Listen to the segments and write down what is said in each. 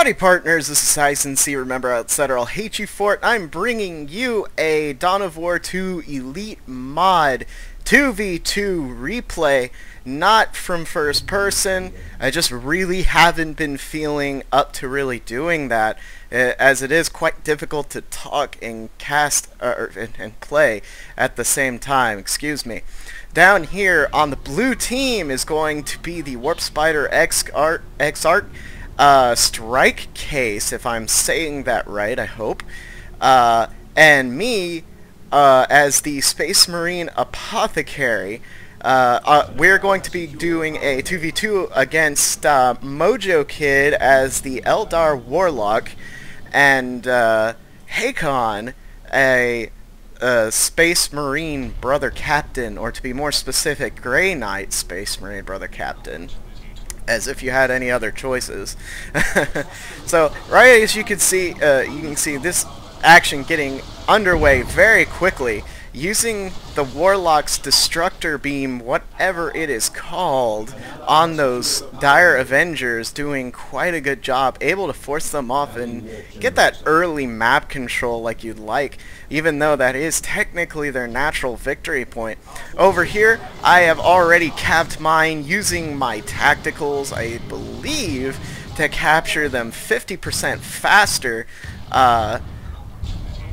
Howdy partners, this is Tyson C. Remember, etc. I'll hate you for it. I'm bringing you a Dawn of War 2 Elitemod 2v2 replay, not from first person. I just really haven't been feeling up to really doing that, as it is quite difficult to talk and cast and play at the same time. Excuse me. Down here on the blue team is going to be the Warp Spider X-Arc strike case, if I'm saying that right, I hope. And me as the Space Marine Apothecary. We're going to be doing a 2v2 against Mojo Kid as the Eldar Warlock, and Hakon, a Space Marine Brother Captain, or to be more specific, Grey Knight Space Marine Brother Captain, as if you had any other choices. So right as you can see this action getting underway very quickly, using the Warlock's Destructor Beam, whatever it is called, on those Dire Avengers, doing quite a good job, able to force them off and get that early map control like you'd like, even though that is technically their natural victory point. Over here, I have already capped mine using my tacticals, I believe, to capture them 50% faster,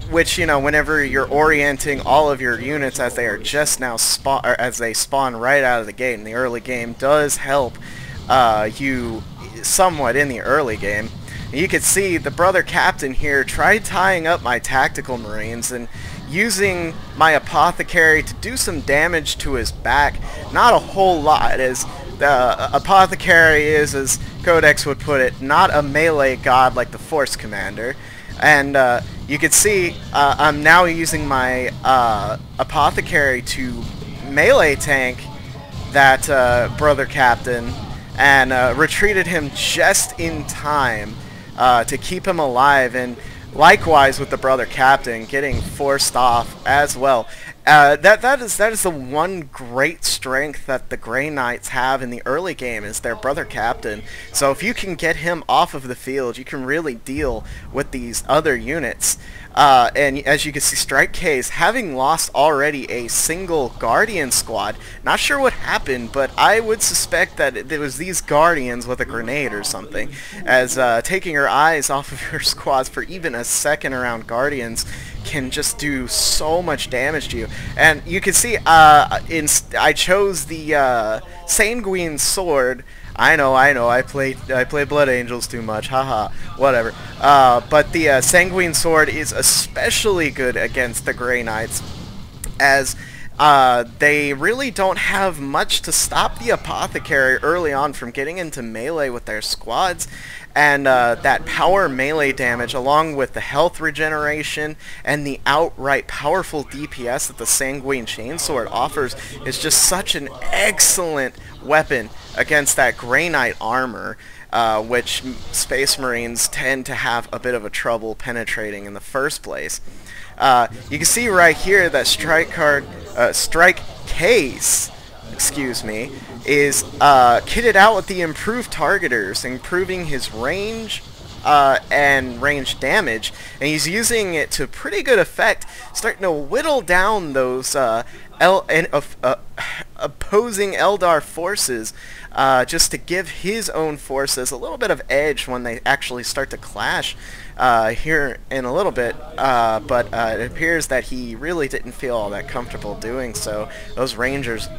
which, you know, whenever you're orienting all of your units as they are just now spawn right out of the gate in the early game, does help you somewhat in the early game. And you can see the Brother Captain here tried tying up my tactical marines and using my Apothecary to do some damage to his back. Not a whole lot, as the Apothecary is, as Codex would put it, not a melee god like the Force Commander. And you can see I'm now using my Apothecary to melee tank that Brother Captain, and retreated him just in time to keep him alive, and likewise with the Brother Captain getting forced off as well. That is the one great strength that the Grey Knights have in the early game, is their Brother Captain. So if you can get him off of the field, you can really deal with these other units. And as you can see, Strike Case, having lost already a single Guardian squad, not sure what happened, but I would suspect that it was these Guardians with a grenade or something, as taking your eyes off of your squads for even a second around Guardians can just do so much damage to you. And you can see I chose the Sanguine Sword. I know, I play Blood Angels too much, haha, whatever. But the Sanguine Sword is especially good against the Grey Knights, as they really don't have much to stop the Apothecary early on from getting into melee with their squads. And that power melee damage, along with the health regeneration and the outright powerful DPS that the Sanguine Chainsword offers, is just such an excellent weapon against that Grey Knight armor, which Space Marines tend to have a bit of a trouble penetrating in the first place. You can see right here that Strike Case, excuse me, is kitted out with the improved targeters, improving his range and range damage, and he's using it to pretty good effect, starting to whittle down those opposing Eldar forces, just to give his own forces a little bit of edge when they actually start to clash here in a little bit, but it appears that he really didn't feel all that comfortable doing so, those Rangers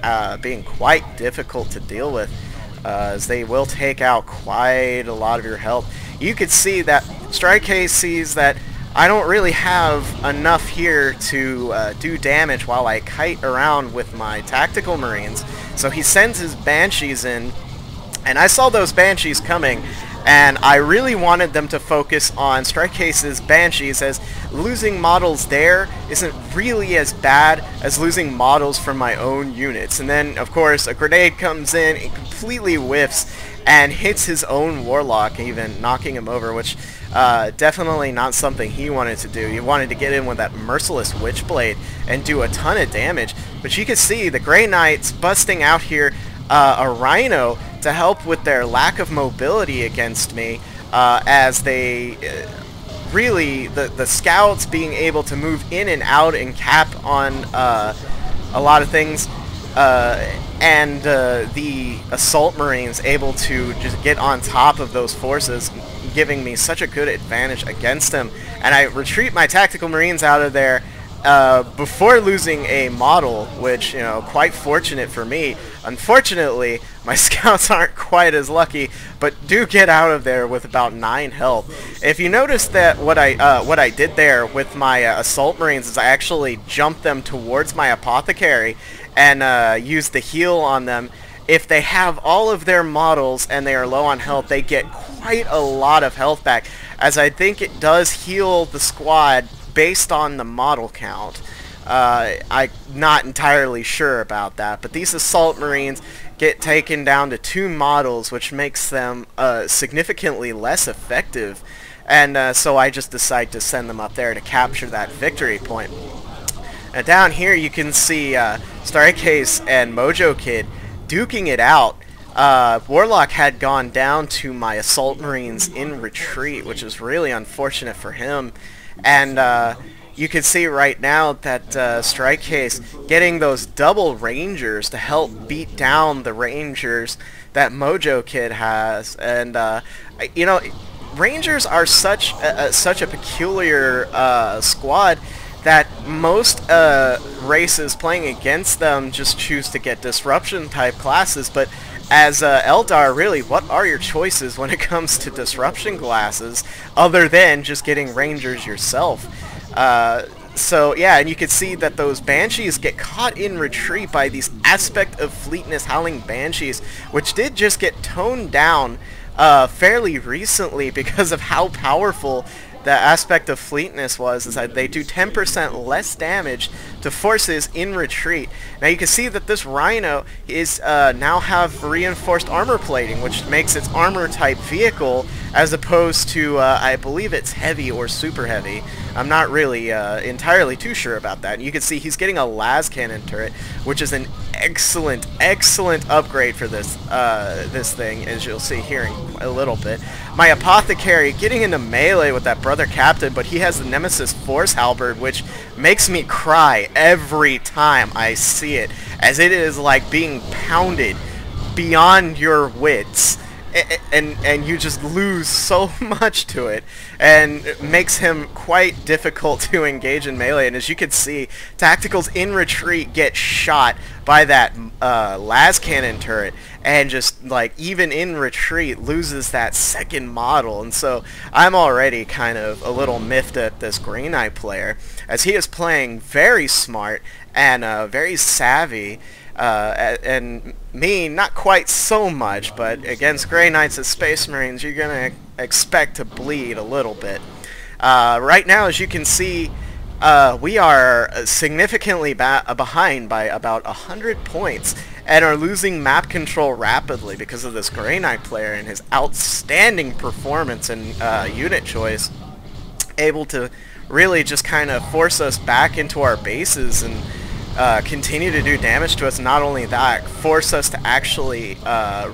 being quite difficult to deal with, as they will take out quite a lot of your health. You could see that Strike Case sees that I don't really have enough here to do damage while I kite around with my tactical marines, so he sends his Banshees in, and I saw those Banshees coming, and I really wanted them to focus on Strike Case's Banshees, as losing models there isn't really as bad as losing models from my own units. And then, of course, a grenade comes in, it completely whiffs, and hits his own Warlock, even knocking him over, which definitely not something he wanted to do. He wanted to get in with that merciless Witchblade and do a ton of damage. But you can see the Grey Knights busting out here a Rhino to help with their lack of mobility against me, as they really, the scouts being able to move in and out and cap on a lot of things, and the assault marines able to just get on top of those forces, giving me such a good advantage against them. And I retreat my tactical marines out of there before losing a model, which, you know, quite fortunate for me. Unfortunately, my scouts aren't quite as lucky, but do get out of there with about 9 health. If you notice that what I did there with my assault marines is I actually jumped them towards my apothecary and used the heal on them. If they have all of their models and they are low on health, they get quite a lot of health back, as I think it does heal the squad based on the model count. I'm not entirely sure about that, but these assault marines get taken down to 2 models, which makes them significantly less effective, and so I just decide to send them up there to capture that victory point. Now down here you can see Starcase and Mojo Kid duking it out. Warlock had gone down to my assault marines in retreat, which is really unfortunate for him. And you can see right now that Strikecase getting those double rangers to help beat down the rangers that Mojo Kid has. And you know, rangers are such a peculiar squad that most races playing against them just choose to get disruption type classes. But as Eldar, really, what are your choices when it comes to disruption classes other than just getting rangers yourself? So yeah, and you can see that those banshees get caught in retreat by these aspect of fleetness howling banshees, which did just get toned down fairly recently because of how powerful the aspect of fleetness was, is that they do 10% less damage to forces in retreat. Now you can see that this Rhino is now have reinforced armor plating, which makes its armor type vehicle, as opposed to I believe it's heavy or super heavy. I'm not really entirely too sure about that. And you can see he's getting a las cannon turret, which is an excellent upgrade for this this thing, as you'll see here in a little bit. My apothecary getting into melee with that brother captain, but he has the Nemesis Force Halberd, which makes me cry every time I see it, as it is like being pounded beyond your wits. And you just lose so much to it, and it makes him quite difficult to engage in melee. And as you can see, tacticals in retreat get shot by that las cannon turret, and just like even in retreat loses that second model. And so I'm already kind of a little miffed at this Grey Knight player, as he is playing very smart and very savvy. And me, not quite so much, but against Grey Knights as Space Marines, you're going to expect to bleed a little bit. Right now, as you can see, we are significantly behind by about 100 points, and are losing map control rapidly because of this Grey Knight player and his outstanding performance and unit choice, able to really just kind of force us back into our bases and continue to do damage to us. Not only that, force us to actually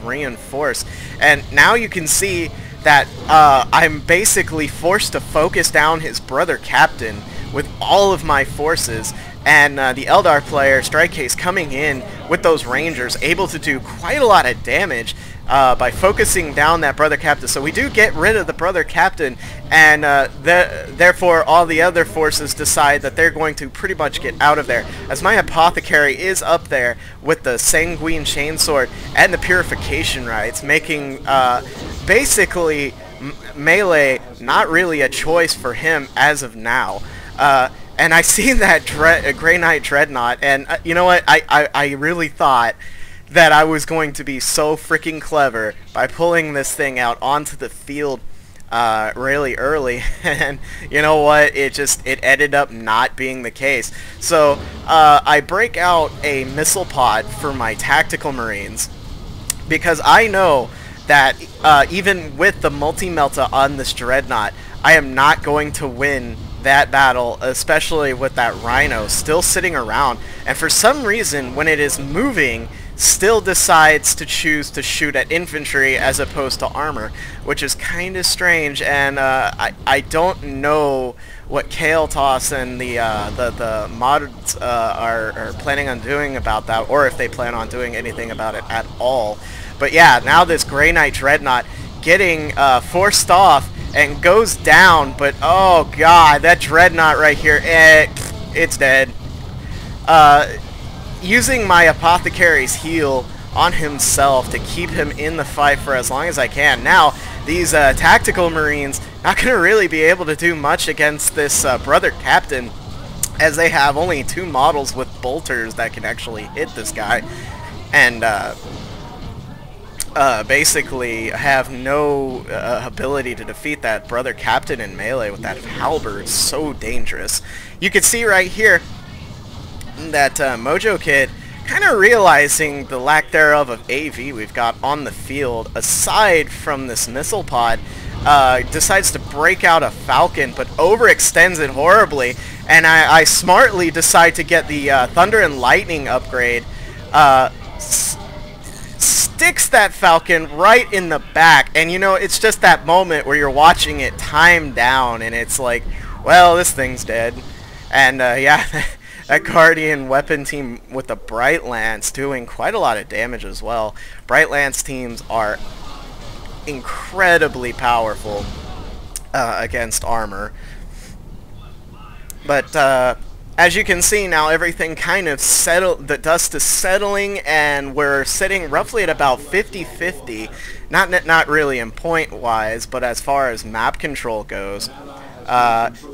reinforce. And now you can see that I'm basically forced to focus down his brother captain with all of my forces, and the Eldar player, Strikecase, coming in with those rangers, able to do quite a lot of damage by focusing down that brother captain. So we do get rid of the brother captain, and therefore all the other forces decide that they're going to pretty much get out of there, as my apothecary is up there with the sanguine chainsword and the purification rites, making basically melee not really a choice for him as of now. And I see that Grey Knight Dreadnought, and you know what, I really thought that I was going to be so freaking clever by pulling this thing out onto the field really early, and you know what, it ended up not being the case. So I break out a missile pod for my tactical marines, because I know that even with the multi-melta on this Dreadnought, I am not going to win that battle, especially with that Rhino still sitting around. And for some reason, when it is moving still decides to choose to shoot at infantry as opposed to armor, which is kind of strange, and I don't know what Caeltos and the mods are planning on doing about that, or if they plan on doing anything about it at all. But yeah, now this Grey Knight Dreadnought getting forced off and goes down, but oh god, that Dreadnought right here, it's dead. Using my Apothecary's heal on himself to keep him in the fight for as long as I can. Now, these tactical marines not going to really be able to do much against this brother captain, as they have only 2 models with bolters that can actually hit this guy, and basically have no ability to defeat that brother captain in melee with that halberd. It's so dangerous. You can see right here that Mojo Kid, kind of realizing the lack thereof of AV we've got on the field, aside from this missile pod, decides to break out a Falcon, but overextends it horribly, and I smartly decide to get the Thunder and Lightning upgrade, sticks that Falcon right in the back, and you know, it's just that moment where you're watching it time down, and it's like, well, this thing's dead. And yeah, that Guardian weapon team with the Bright Lance doing quite a lot of damage as well. Bright Lance teams are incredibly powerful against armor. But as you can see now, everything kind of settled, the dust is settling, and we're sitting roughly at about 50-50. Not really in point-wise, but as far as map control goes.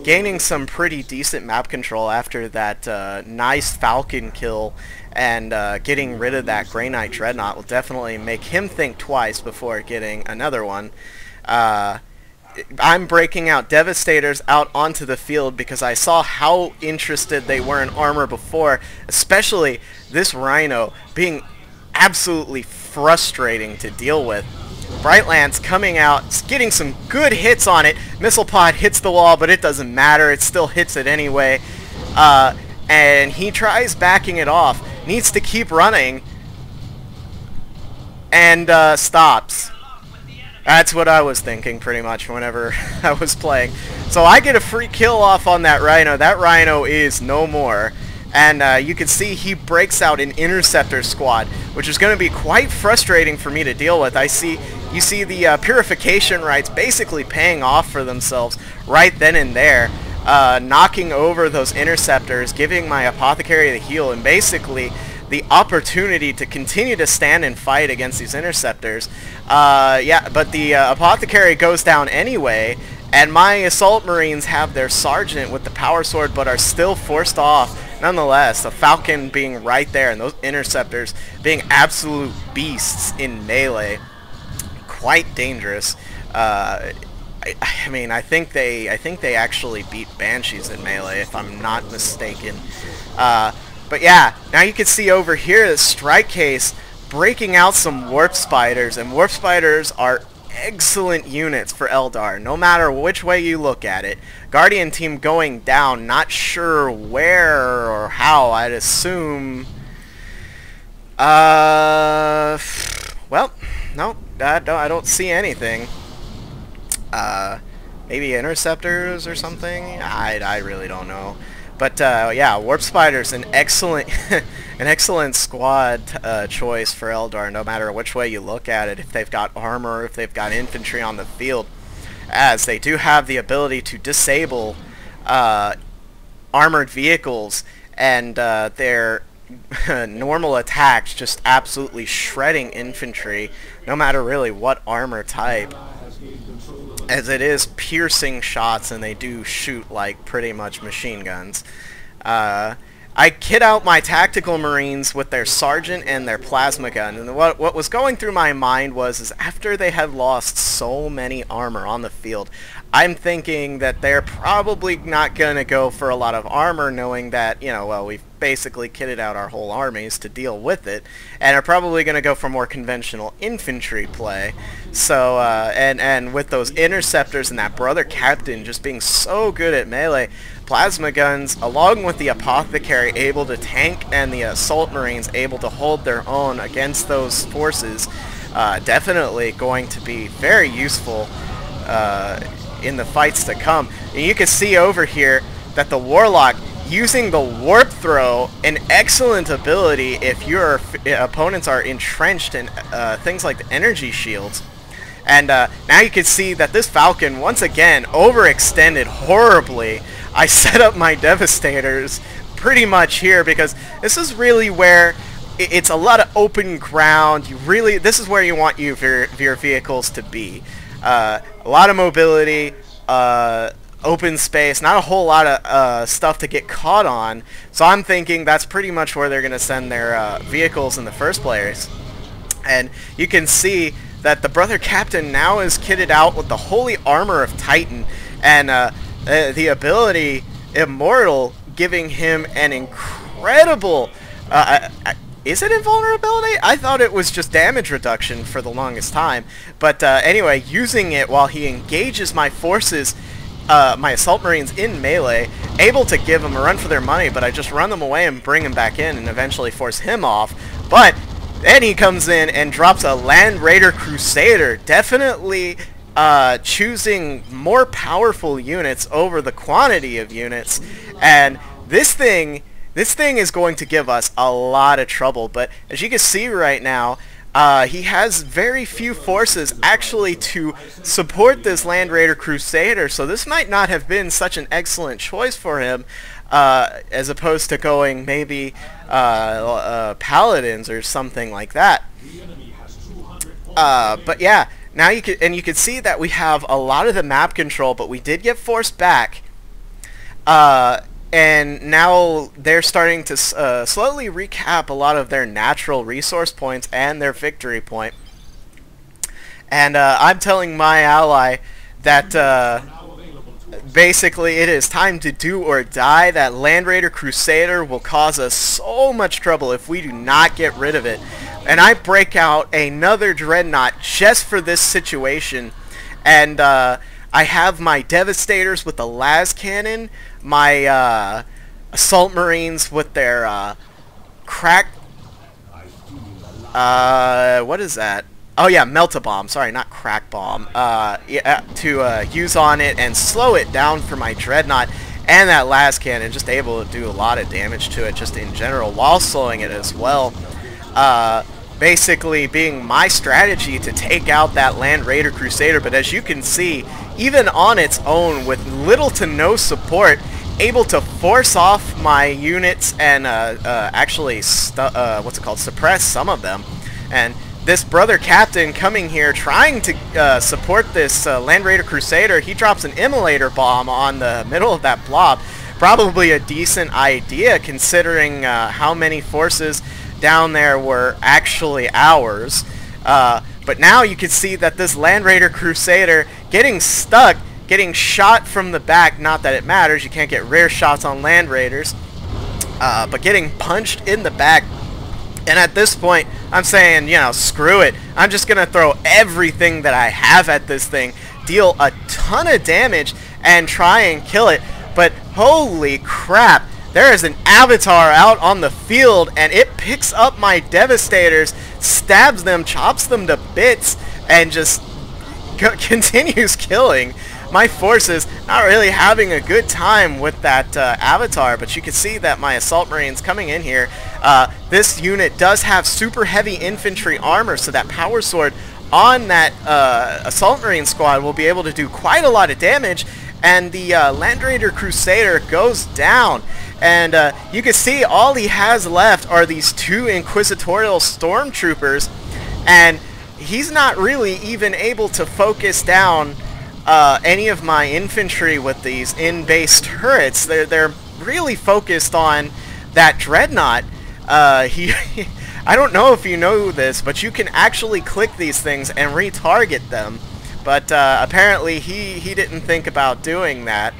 Gaining some pretty decent map control after that nice Falcon kill, and getting rid of that Grey Knight Dreadnought will definitely make him think twice before getting another one. I'm breaking out Devastators out onto the field because I saw how interested they were in armor before, especially this Rhino being absolutely frustrating to deal with. Bright Lance coming out, getting some good hits on it. Missile pod hits the wall, but it doesn't matter. It still hits it anyway. And he tries backing it off. Needs to keep running. And stops. That's what I was thinking pretty much whenever I was playing. So I get a free kill off on that Rhino. That Rhino is no more. And you can see he breaks out an Interceptor squad, which is going to be quite frustrating for me to deal with. You see the Purification Rites basically paying off for themselves right then and there, knocking over those Interceptors, giving my Apothecary the heal, and basically the opportunity to continue to stand and fight against these Interceptors. Yeah, but the Apothecary goes down anyway, and my Assault Marines have their Sergeant with the Power Sword, but are still forced off. Nonetheless, the Falcon being right there, and those Interceptors being absolute beasts in melee, quite dangerous. I mean, I think they actually beat Banshees in melee, if I'm not mistaken. But yeah, now you can see over here the Strike Case breaking out some Warp Spiders, and Warp Spiders are excellent units for Eldar, no matter which way you look at it. Guardian team going down, not sure where or how. I'd assume well, no, I don't see anything. Maybe Interceptors or something? I really don't know. But yeah, Warp Spider's an excellent an excellent squad choice for Eldar, no matter which way you look at it. If they've got armor, if they've got infantry on the field, as they do have the ability to disable armored vehicles, and their normal attacks just absolutely shredding infantry, no matter really what armor type, as it is piercing shots, and they do shoot like pretty much machine guns. I kit out my tactical marines with their sergeant and their plasma gun, and what was going through my mind was after they had lost so many armor on the field, I'm thinking that they're probably not going to go for a lot of armor, knowing that, you know, well, we've basically kitted out our whole armies to deal with it, and are probably going to go for more conventional infantry play. So, and with those interceptors and that brother captain just being so good at melee, plasma guns, along with the apothecary able to tank and the assault marines able to hold their own against those forces, definitely going to be very useful in the fights to come. And you can see over here that the Warlock, using the Warp Throw, an excellent ability if your opponents are entrenched in things like the energy shields. And now you can see that this Falcon, once again, overextended horribly. I set up my Devastators pretty much here because this is really where it's a lot of open ground. This is where you want your vehicles to be. A lot of mobility, open space, not a whole lot of stuff to get caught on. So I'm thinking that's pretty much where they're going to send their vehicles in the first place. And you can see that the Brother Captain now is kitted out with the Holy Armor of Titan, and the ability Immortal, giving him an incredible... is it invulnerability? I thought it was just damage reduction for the longest time. But anyway, using it while he engages my forces, my Assault Marines in melee, able to give them a run for their money, but I just run them away and bring him back in and eventually force him off. But then he comes in and drops a Land Raider Crusader, definitely choosing more powerful units over the quantity of units. And this thing is going to give us a lot of trouble. But as you can see right now, he has very few forces actually to support this Land Raider Crusader, so this might not have been such an excellent choice for him, as opposed to going maybe Paladins or something like that. But yeah, now you can see that we have a lot of the map control, but we did get forced back. And now they're starting to slowly recap a lot of their natural resource points and their victory point. And I'm telling my ally that basically it is time to do or die. That Land Raider Crusader will cause us so much trouble if we do not get rid of it. And I break out another Dreadnought just for this situation. And I have my Devastators with the las cannon, my Assault Marines with their crack... what is that? Oh yeah, Melt-A-Bomb. Sorry, not Crack Bomb. Yeah, to use on it and slow it down for my Dreadnought. And that las cannon, just able to do a lot of damage to it just in general while slowing it as well. Basically being my strategy to take out that Land Raider Crusader. But as you can see, even on its own with little to no support, able to force off my units and actually suppress some of them. And this Brother Captain coming here trying to support this Land Raider Crusader, he drops an Immolator Bomb on the middle of that blob. Probably a decent idea considering how many forces down there were actually ours. But now you can see that this Land Raider Crusader getting stuck, getting shot from the back. Not that it matters, you can't get rear shots on Land Raiders, but getting punched in the back. And at this point, I'm saying, you know, screw it. I'm just going to throw everything that I have at this thing, deal a ton of damage, and try and kill it. But holy crap, there is an Avatar out on the field, and it picks up my Devastators, stabs them, chops them to bits, and just continues killing my forces. Not really having a good time with that Avatar, but you can see that my Assault Marines coming in here. This unit does have super heavy infantry armor, so that Power Sword on that Assault Marine squad will be able to do quite a lot of damage, and the Land Raider Crusader goes down. And you can see all he has left are these two Inquisitorial Stormtroopers, and he's not really even able to focus down any of my infantry with these in-base turrets. They're really focused on that Dreadnought. I don't know if you know this, but you can actually click these things and retarget them but apparently he didn't think about doing that.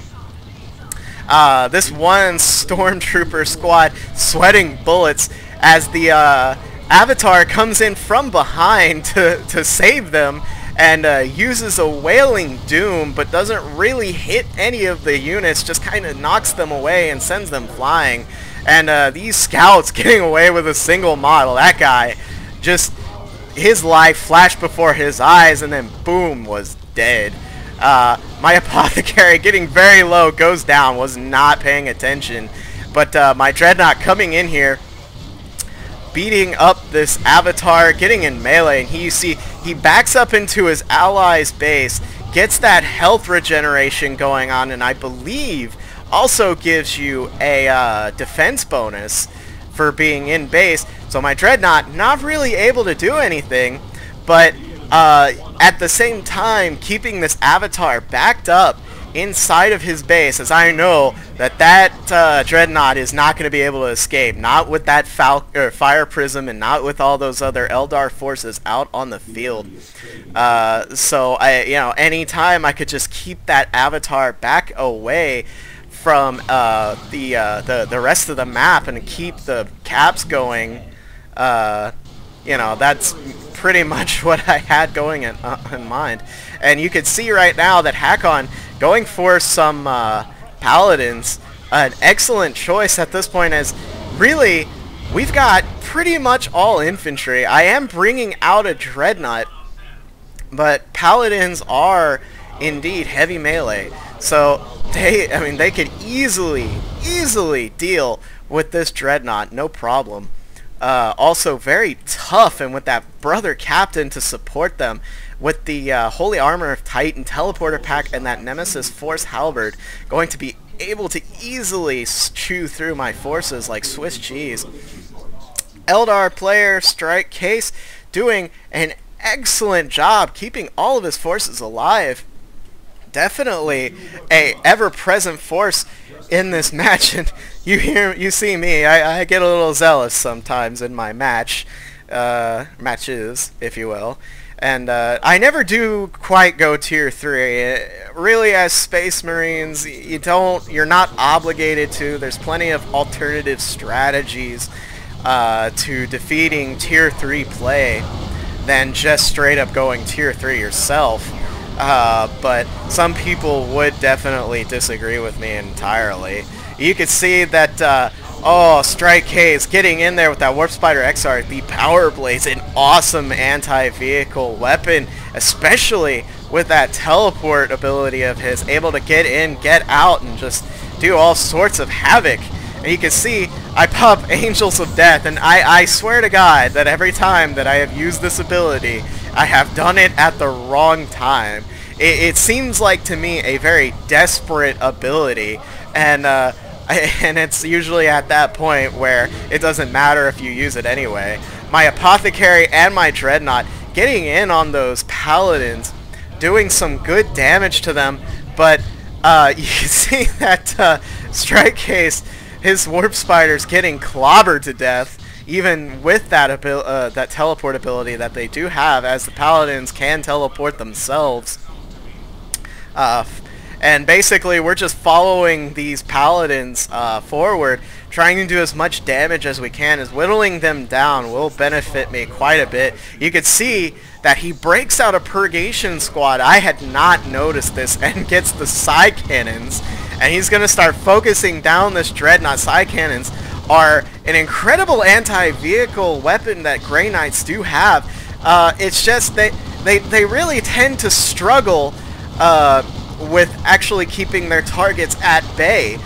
This one stormtrooper squad sweating bullets as the Avatar comes in from behind to save them, and uses a Wailing Doom, but doesn't really hit any of the units, just kind of knocks them away and sends them flying. And these scouts getting away with a single model, that guy, just his life flashed before his eyes, and then boom, was dead. My Apothecary getting very low, goes down, was not paying attention, but my Dreadnought coming in here, beating up this Avatar, getting in melee, and you see he backs up into his ally's base, gets that health regeneration going on, and I believe also gives you a defense bonus for being in base. So my Dreadnought not really able to do anything, but at the same time keeping this Avatar backed up inside of his base, as I know that Dreadnought is not going to be able to escape, not with that Fire Prism and not with all those other Eldar forces out on the field. So anytime I could just keep that Avatar back away from the rest of the map and keep the caps going, that's pretty much what I had going in mind. And you could see right now that Hakon going for some Paladins, an excellent choice at this point, as really we've got pretty much all infantry. I am bringing out a Dreadnought, but Paladins are indeed heavy melee, so they could easily deal with this Dreadnought, no problem. Also very tough, and with that brother captain to support them, with the Holy Armor of Titan, Teleporter Pack, and that Nemesis Force Halberd, going to be able to easily chew through my forces like Swiss cheese. Eldar player Strike Case doing an excellent job keeping all of his forces alive. Definitely a ever-present force in this match, and you see me, I get a little zealous sometimes in my matches, if you will, and I never do quite go tier 3. Really, as Space Marines, you're not obligated to. There's plenty of alternative strategies to defeating tier 3 play than just straight up going tier 3 yourself. But some people would definitely disagree with me entirely. You could see that, Strike K is getting in there with that Warp Spider XR. The Power Blade's an awesome anti-vehicle weapon, especially with that teleport ability of his, able to get in, get out, and just do all sorts of havoc. And you can see I pop Angels of Death, and I swear to God that every time that I have used this ability, I have done it at the wrong time. It seems like to me a very desperate ability, and it's usually at that point where it doesn't matter if you use it anyway. My Apothecary and my Dreadnought getting in on those Paladins, doing some good damage to them, but you can see that Strike Case, his Warp Spider's getting clobbered to death, even with that that teleport ability that they do have, as the Paladins can teleport themselves. And basically we're just following these Paladins forward, trying to do as much damage as we can, as whittling them down will benefit me quite a bit. You could see that he breaks out a Purgation Squad. I had not noticed this, and gets the side cannons, and he's going to start focusing down this Dreadnought. Side cannons are an incredible anti-vehicle weapon that Grey Knights do have. It's just they really tend to struggle with actually keeping their targets at bay.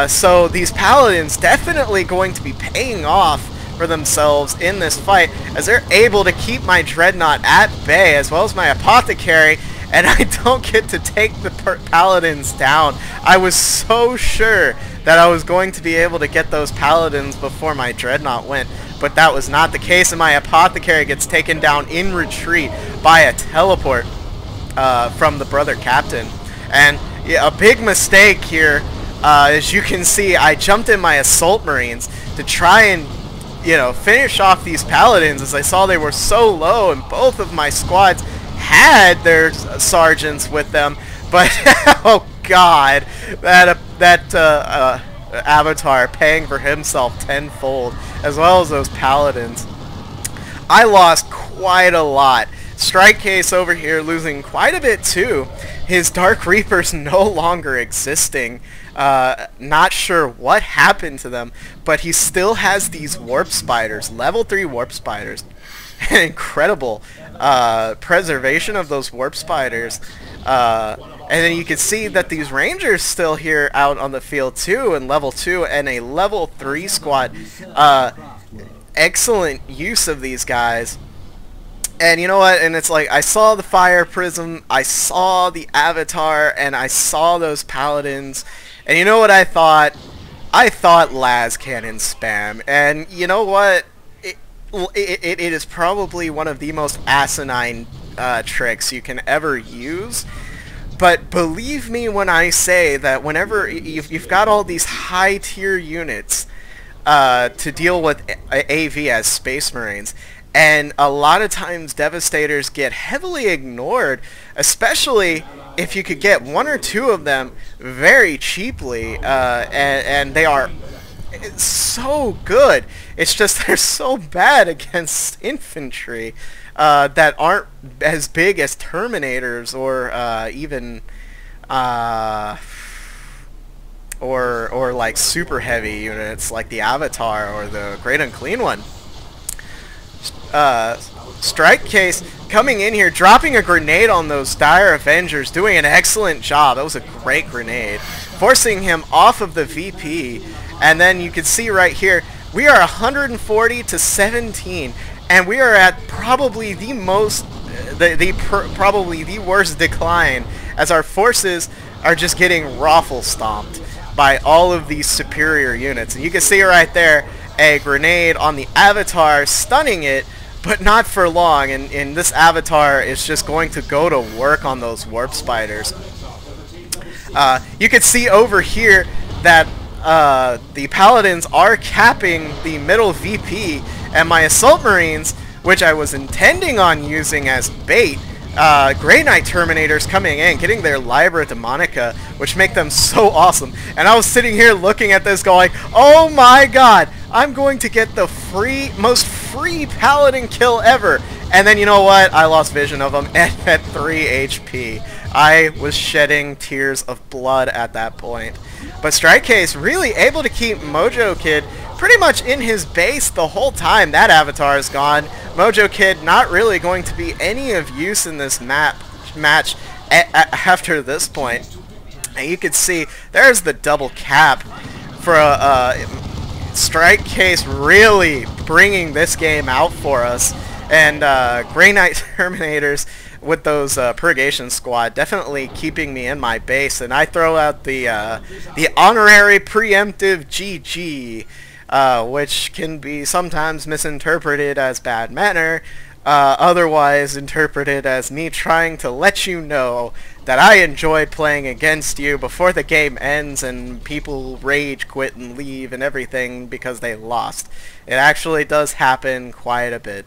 So these Paladins definitely going to be paying off for themselves in this fight, as they're able to keep my Dreadnought at bay, as well as my Apothecary, and I don't get to take the Paladins down. I was so sure that I was going to be able to get those Paladins before my Dreadnought went, but that was not the case, and my Apothecary gets taken down in retreat by a teleport from the brother captain. And yeah, a big mistake here, as you can see, I jumped in my Assault Marines to try and finish off these Paladins, as I saw they were so low, and both of my squads had their sergeants with them, but oh god, that avatar paying for himself tenfold, as well as those paladins. I lost quite a lot. Strike Case over here losing quite a bit too. His Dark Reapers no longer existing. Not sure what happened to them, but he still has these Warp Spiders, level 3 Warp Spiders. An incredible preservation of those Warp Spiders. And then you can see that these Rangers still here out on the field too, in level 2, and a level 3 squad. Excellent use of these guys. And you know what, and it's like, I saw the Fire Prism, I saw the Avatar, and I saw those Paladins, and you know what I thought? I thought Las Cannon spam, and you know what? It is probably one of the most asinine tricks you can ever use, but believe me when I say that whenever you've got all these high tier units to deal with AV as Space Marines, and a lot of times Devastators get heavily ignored, especially if you could get 1 or 2 of them very cheaply, and they are so good. It's just they're so bad against infantry that aren't as big as Terminators or even or like super heavy units like the Avatar or the Great Unclean One. Strike Case coming in here, dropping a grenade on those Dire Avengers, doing an excellent job. That was a great grenade, forcing him off of the VP. And then you can see right here, we are 140 to 17, and we are at probably the most, probably the worst decline, as our forces are just getting raffle stomped by all of these superior units. And you can see right there, a grenade on the Avatar, stunning it, but not for long, and this Avatar is just going to go to work on those Warp Spiders. You can see over here that the Paladins are capping the middle VP, and my Assault Marines, which I was intending on using as bait, Grey Knight Terminators coming in, getting their Libra Demonica, which make them so awesome. And I was sitting here looking at this going, oh my god, I'm going to get the most free Paladin kill ever. And then you know what? I lost vision of him at 3 HP. I was shedding tears of blood at that point. But Strike Case really able to keep Mojo Kid pretty much in his base the whole time that Avatar is gone. Mojo Kid not really going to be any of use in this match after this point. And you can see there's the double cap for Strike Case really bringing this game out for us. And Grey Knight Terminators with those Purgation Squad definitely keeping me in my base. And I throw out the honorary preemptive GG, which can be sometimes misinterpreted as bad manner, otherwise interpreted as me trying to let you know that I enjoyed playing against you before the game ends and people rage quit and leave and everything because they lost. It actually does happen quite a bit.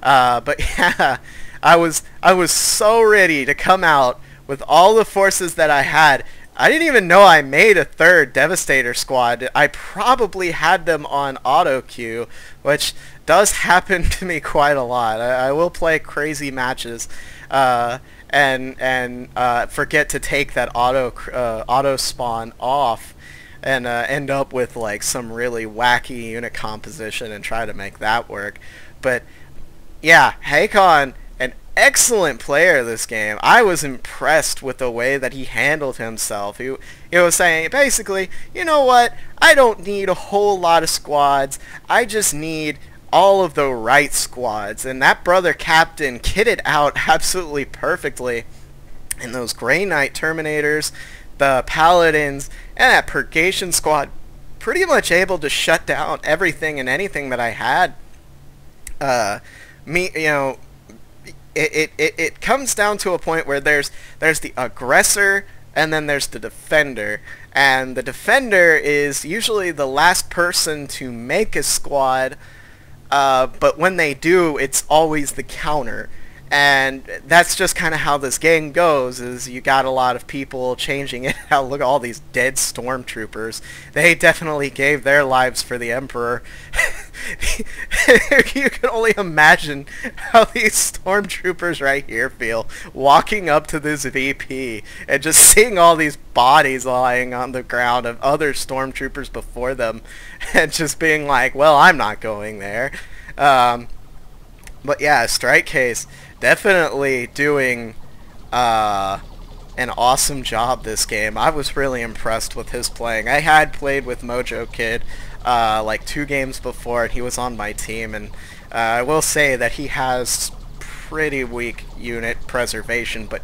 But yeah, I was so ready to come out with all the forces that I had. I didn't even know I made a third Devastator squad. I probably had them on auto queue, which does happen to me quite a lot. I will play crazy matches and forget to take that auto spawn off and end up with like some really wacky unit composition and try to make that work. But yeah, Hakon, an excellent player this game. I was impressed with the way that he handled himself. He was saying, basically, you know what? I don't need a whole lot of squads. I just need all of the right squads. And that brother captain kitted out absolutely perfectly. And those Grey Knight Terminators, the Paladins, and that Purgation Squad, pretty much able to shut down everything and anything that I had. It comes down to a point where there's the aggressor and then there's the defender, and the defender is usually the last person to make a squad, but when they do, it's always the counter. And that's just kind of how this game goes, is you got a lot of people changing it out. Look at all these dead stormtroopers. They definitely gave their lives for the Emperor. You can only imagine how these stormtroopers right here feel, walking up to this VP and just seeing all these bodies lying on the ground of other stormtroopers before them, and just being like, well, I'm not going there. But yeah, Strike Case definitely doing an awesome job this game. I was really impressed with his playing. I had played with Mojo Kid like 2 games before, and he was on my team, and I will say that he has pretty weak unit preservation, but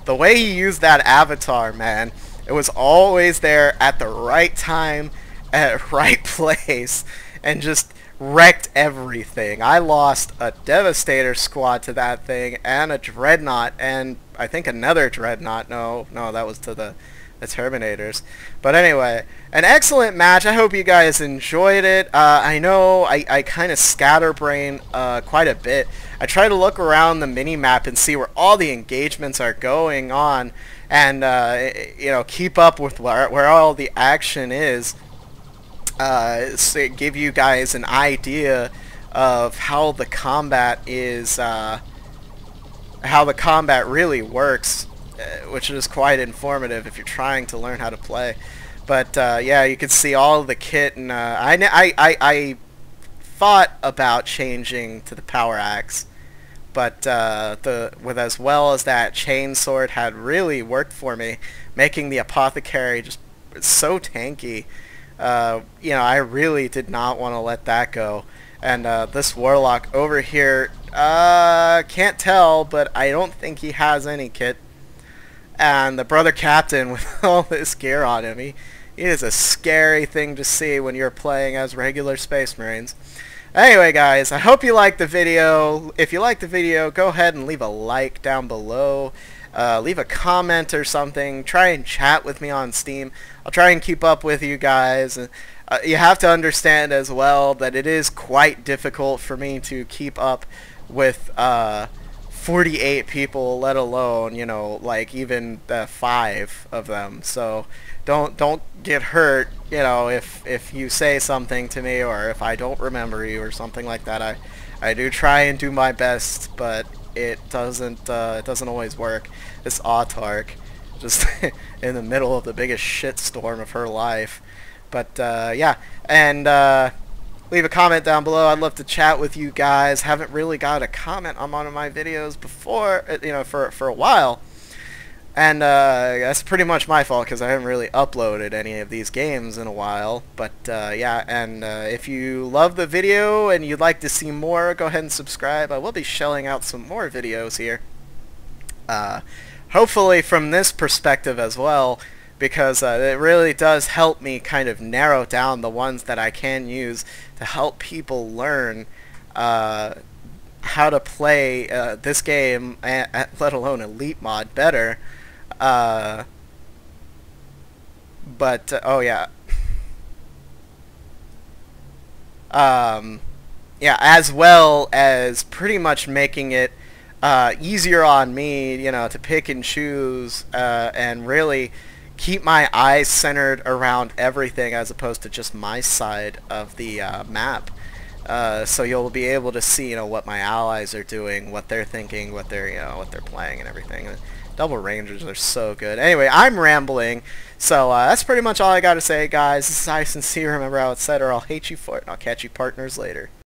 the way he used that avatar, man, it was always there at the right time, at right place, and just wrecked everything. I lost a Devastator squad to that thing, and a Dreadnought, and I think another Dreadnought. No, that was to the Terminators. But anyway, an excellent match. I hope you guys enjoyed it. I know I kind of scatterbrain quite a bit. I try to look around the mini-map and see where all the engagements are going on, and you know, keep up with where all the action is. So give you guys an idea of how the combat is, how the combat really works, which is quite informative if you're trying to learn how to play. But yeah, you can see all of the kit, and I thought about changing to the power axe, but with as well as that chainsword had really worked for me, making the apothecary just so tanky. You know, I really did not want to let that go. And this warlock over here, can't tell, but I don't think he has any kit. And the brother captain with all this gear on him, he is a scary thing to see when you're playing as regular Space Marines. Anyway, guys, I hope you liked the video. If you liked the video, go ahead and leave a like down below. Leave a comment or something. Try and chat with me on Steam. I'll try and keep up with you guys. You have to understand as well that it is quite difficult for me to keep up with 48 people, let alone, you know, like even 5 of them. So don't get hurt, you know, if you say something to me, or if I don't remember you or something like that. I do try and do my best, but it doesn't always work. This Autark, just in the middle of the biggest shitstorm of her life. But yeah, and leave a comment down below. I'd love to chat with you guys. Haven't really got a comment on one of my videos before, you know, for a while. And that's pretty much my fault, because I haven't really uploaded any of these games in a while. But yeah, and if you love the video and you'd like to see more, go ahead and subscribe. I will be shelling out some more videos here. Hopefully from this perspective as well, because it really does help me kind of narrow down the ones that I can use to help people learn how to play this game, let alone Elitemod, better. But oh yeah, yeah, as well as pretty much making it easier on me, you know, to pick and choose and really keep my eyes centered around everything, as opposed to just my side of the map. So you'll be able to see, you know, what my allies are doing, what they're thinking, what they're, you know, what they're playing, and everything. Double Rangers are so good. Anyway, I'm rambling, so that's pretty much all I got to say, guys. This is I Sincere. Remember how it's said, or I'll hate you for it, and I'll catch you partners later.